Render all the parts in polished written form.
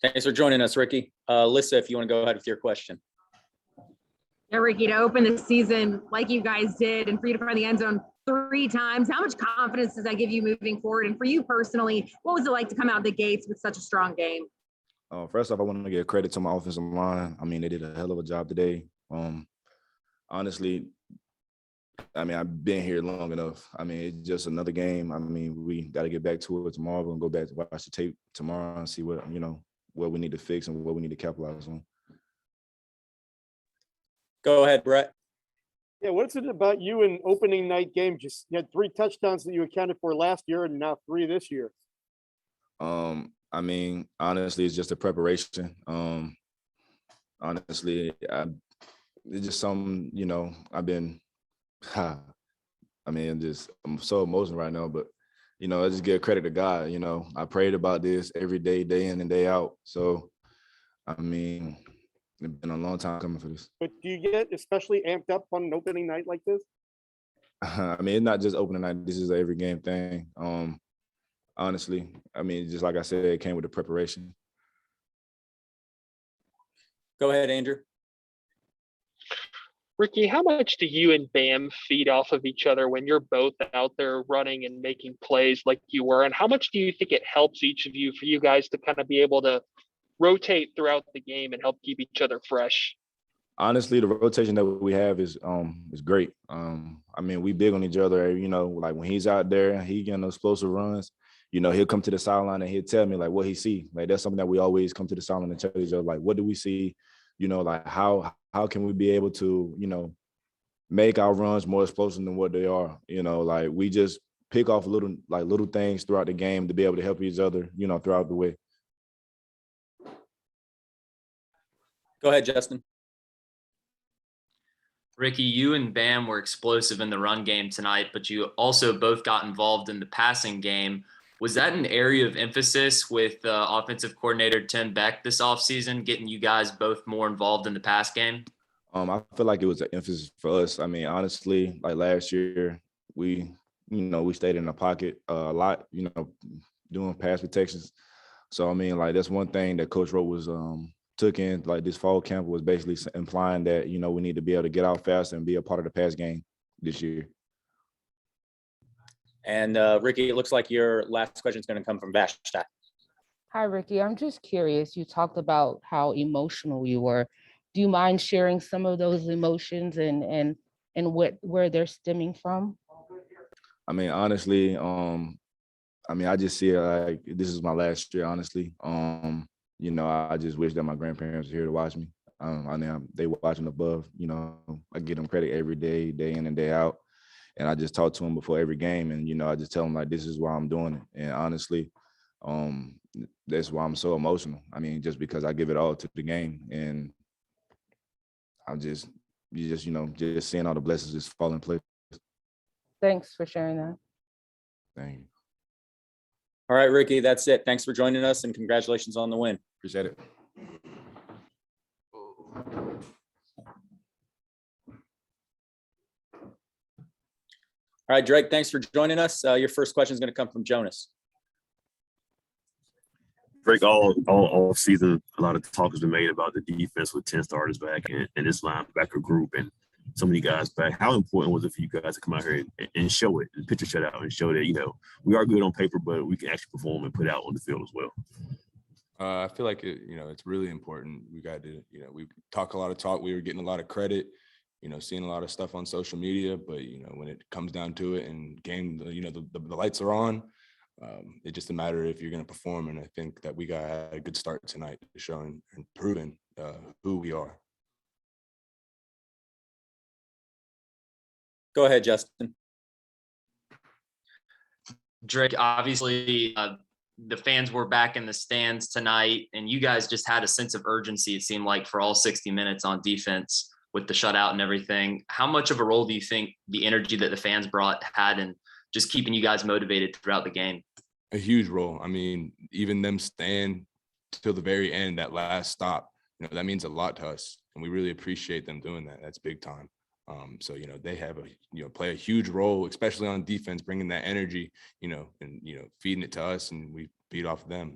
Thanks for joining us, Ricky. Alyssa, if you want to go ahead with your question. Yeah, Ricky, to open the season like you guys did and for you to find the end zone 3 times, how much confidence does that give you moving forward? And for you personally, what was it like to come out of the gates with such a strong game? First off, I want to give credit to my offensive line. I mean, they did a hell of a job today. Honestly, I mean, I've been here long enough. I mean, it's just another game. I mean, we got to get back to it tomorrow and go back to watch the tape tomorrow and see what we need to fix and what we need to capitalize on. Go ahead, Brett. Yeah, what's it about you in opening night game? Just you had 3 touchdowns that you accounted for last year and now 3 this year. I mean, honestly, it's just a preparation. Honestly, it's just something, I've been, I mean, I'm so emotional right now, but, I just give credit to God. I prayed about this every day, day in and day out. So, I mean, it's been a long time coming for this. But do you get especially amped up on an opening night like this? I mean, it's not just opening night. This is an every game thing. Honestly, I mean, just like I said, it came with the preparation. Go ahead, Andrew. Ricky, how much do you and Bam feed off of each other when you're both out there running and making plays like you were? And how much do you think it helps each of you for you guys to kind of be able to rotate throughout the game and help keep each other fresh? Honestly, the rotation that we have is great. I mean, we big on each other. Like when he's out there, he getting those explosive runs. He'll come to the sideline and he'll tell me like what he see. Like that's something that we always come to the sideline and tell each other, like, what do we see? Like how can we be able to, make our runs more explosive than what they are? Like we just pick off little things throughout the game to be able to help each other, throughout the way. Go ahead, Justin. Ricky, you and Bam were explosive in the run game tonight, but you also both got involved in the passing game. Was that an area of emphasis with offensive coordinator Tim Beck this offseason, getting you guys both more involved in the pass game? I feel like it was an emphasis for us. I mean, honestly, like last year, we stayed in the pocket a lot, doing pass protections. So, I mean, like that's one thing that Coach Rowe was took in, like this fall camp was basically implying that, we need to be able to get out fast and be a part of the pass game this year. And Ricky, it looks like your last question is going to come from Vashta. Hi, Ricky. I'm just curious. You talked about how emotional you were. Do you mind sharing some of those emotions and where they're stemming from? I mean, honestly, I just see it like this is my last year, honestly. I just wish that my grandparents were here to watch me. I mean, they watching above, I give them credit every day, day in and day out. And I just talk to them before every game. And, I just tell them like, this is why I'm doing it. And honestly, that's why I'm so emotional. I mean, just because I give it all to the game. And I'm just seeing all the blessings just fall in place. Thanks for sharing that. Thank you. All right, Ricky, that's it. Thanks for joining us and congratulations on the win. Appreciate it. All right, Drake, thanks for joining us. Your first question is going to come from Jonas. Drake, all season, a lot of talk has been made about the defense with 10 starters back and this linebacker group and so many guys back. How important was it for you guys to come out here and show it, and pitch a shutout and show that, we are good on paper, but we can actually perform and put out on the field as well? I feel like it's really important. We got to, we talk a lot of talk. We were getting a lot of credit, seeing a lot of stuff on social media, but when it comes down to it and game, the lights are on. It's just a matter if you're going to perform, and I think that we got a good start tonight, showing and proving who we are. Go ahead, Justin. Drake, obviously, the fans were back in the stands tonight, and you guys just had a sense of urgency, it seemed like, for all 60 minutes on defense with the shutout and everything. How much of a role do you think the energy that the fans brought had in just keeping you guys motivated throughout the game? A huge role. I mean, even them staying till the very end, that last stop, that means a lot to us, and we really appreciate them doing that. That's big time. So, they have play a huge role, especially on defense, bringing that energy, and, feeding it to us, and we feed off of them.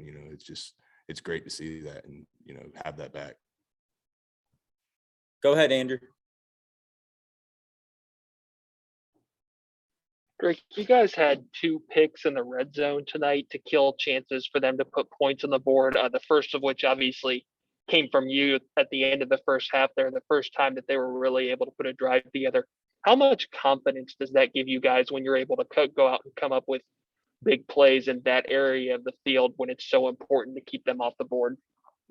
It's great to see that and, have that back. Go ahead, Andrew. Greg, you guys had 2 picks in the red zone tonight to kill chances for them to put points on the board. The first of which obviously came from you at the end of the first half there, the first time that they were really able to put a drive together. How much confidence does that give you guys when you're able to go out and come up with big plays in that area of the field when it's so important to keep them off the board?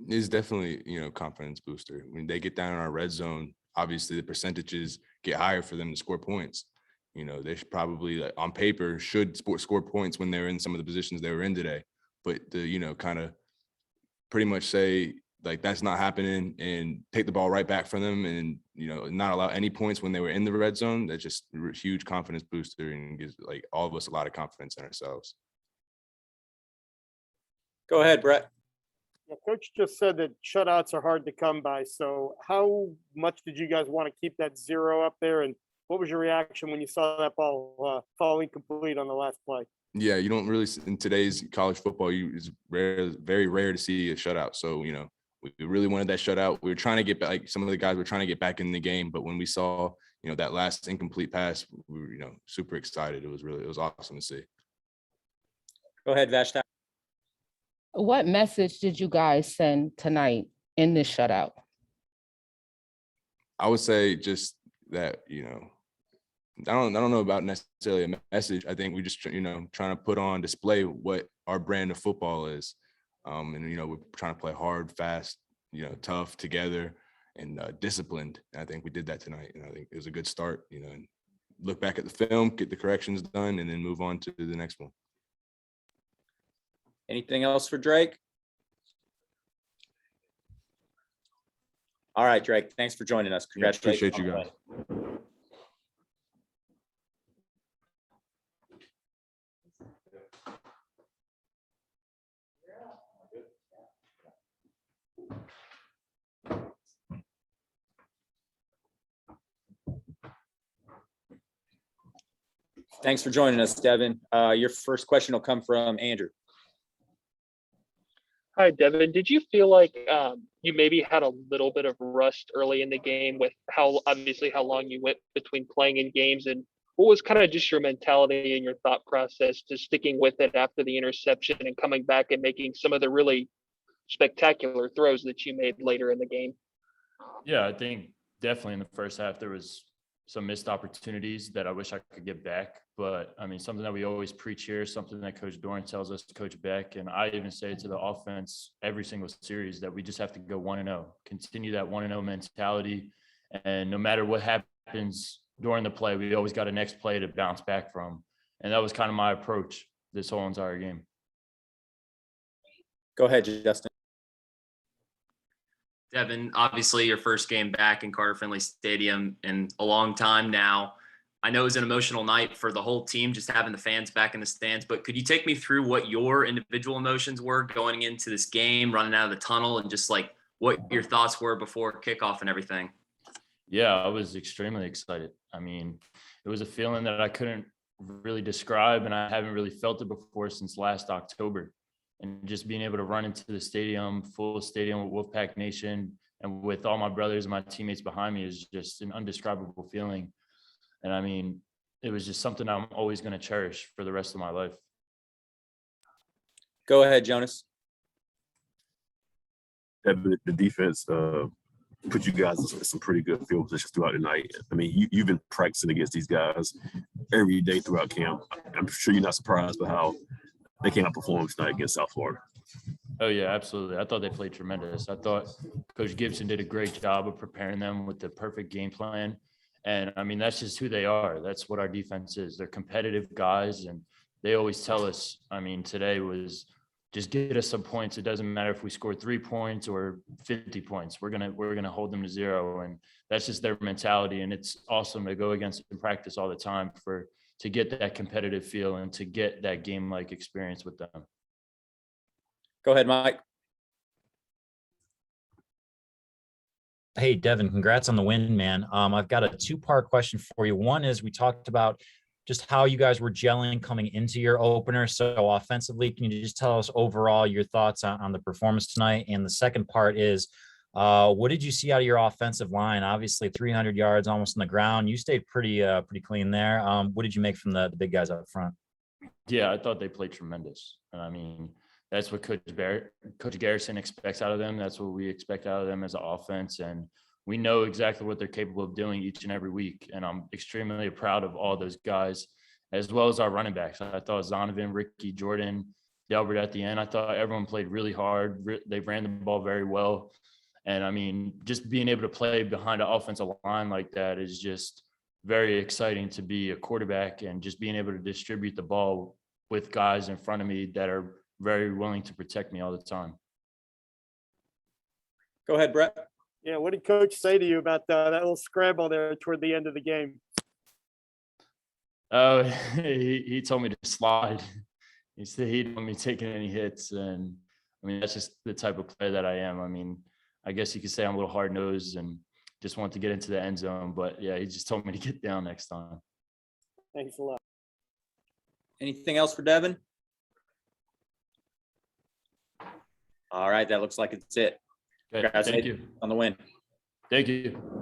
It's definitely, confidence booster. When they get down in our red zone, obviously the percentages get higher for them to score points. They should probably, on paper, should score points when they're in some of the positions they were in today. But to, kind of pretty much say, that's not happening and take the ball right back from them and, not allow any points when they were in the red zone, that's just a huge confidence booster and gives, all of us a lot of confidence in ourselves. Go ahead, Brett. Yeah, Coach just said that shutouts are hard to come by. So how much did you guys want to keep that 0 up there? And what was your reaction when you saw that ball fall incomplete on the last play? Yeah, you don't really, in today's college football, it's very rare to see a shutout. So, we really wanted that shutout. We were trying to get back, some of the guys were trying to get back in the game, but when we saw, that last incomplete pass, we were, super excited. It was awesome to see. Go ahead, Vashta. What message did you guys send tonight in this shutout? I would say just that, I don't know about necessarily a message. I think we just, trying to put on display what our brand of football is. And, we're trying to play hard, fast, tough, together, and disciplined. And I think we did that tonight. And I think it was a good start, and look back at the film, get the corrections done, and then move on to the next one. Anything else for Drake? All right, Drake, thanks for joining us. Congratulations. Appreciate you guys. Thanks for joining us, Devin. Your first question will come from Andrew. Hi, Devin. Did you feel like you maybe had a little bit of rust early in the game with how long you went between playing in games, and what was kind of just your mentality and your thought process to sticking with it after the interception and coming back and making some of the really spectacular throws that you made later in the game? Yeah, I think definitely in the first half there was some missed opportunities that I wish I could get back. But I mean, something that we always preach here, something that Coach Doran tells us, Coach Beck, and I even say to the offense every single series, that we just have to go 1-0, continue that 1-0 mentality. And no matter what happens during the play, we always got a next play to bounce back from. And that was kind of my approach this whole entire game. Go ahead, Justin. Devin, obviously your first game back in Carter Finley Stadium in a long time now. I know it was an emotional night for the whole team, just having the fans back in the stands, but could you take me through what your individual emotions were going into this game, running out of the tunnel, and just like what your thoughts were before kickoff and everything? Yeah, I was extremely excited. I mean, it was a feeling that I couldn't really describe, and I haven't really felt it before since last October. And just being able to run into the stadium, full stadium with Wolfpack Nation and with all my brothers and my teammates behind me is just an indescribable feeling. And I mean, it was just something I'm always going to cherish for the rest of my life. Go ahead, Jonas. The defense put you guys in some pretty good field positions throughout the night. I mean, you've been practicing against these guys every day throughout camp. I'm sure you're not surprised by how they came out performing tonight against South Florida. Oh, yeah, absolutely. I thought they played tremendous. I thought Coach Gibson did a great job of preparing them with the perfect game plan. And, I mean, that's just who they are. That's what our defense is. They're competitive guys, and they always tell us, I mean, today was just get us some points. It doesn't matter if we score 3 points or 50 points. We're gonna hold them to 0. And that's just their mentality. And it's awesome to go against in practice all the time to get that competitive feel and to get that game-like experience with them. Go ahead, Mike. Hey, Devin, congrats on the win, man. I've got a two-part question for you. One is we talked about just how you guys were gelling coming into your opener. So offensively, can you just tell us overall your thoughts on the performance tonight? And the second part is, what did you see out of your offensive line? Obviously, 300 yards almost on the ground. You stayed pretty clean there. What did you make from the big guys up front? Yeah, I thought they played tremendous. And I mean, that's what Coach Garrison expects out of them. That's what we expect out of them as an offense. And we know exactly what they're capable of doing each and every week. And I'm extremely proud of all those guys, as well as our running backs. I thought Zonovan, Ricky, Jordan, Delbert at the end, I thought everyone played really hard. They ran the ball very well. And I mean, just being able to play behind an offensive line like that is just very exciting to be a quarterback, and just being able to distribute the ball with guys in front of me that are very willing to protect me all the time. Go ahead, Brett. Yeah, what did Coach say to you about that little scramble there toward the end of the game? Oh, he told me to slide. He said he didn't want me taking any hits. And I mean, that's just the type of player that I am. I mean, I guess you could say I'm a little hard-nosed and just want to get into the end zone. But yeah, he just told me to get down next time. Thanks a lot. Anything else for Devin? All right, that looks like it's it. Okay, thank you. On the win. Thank you.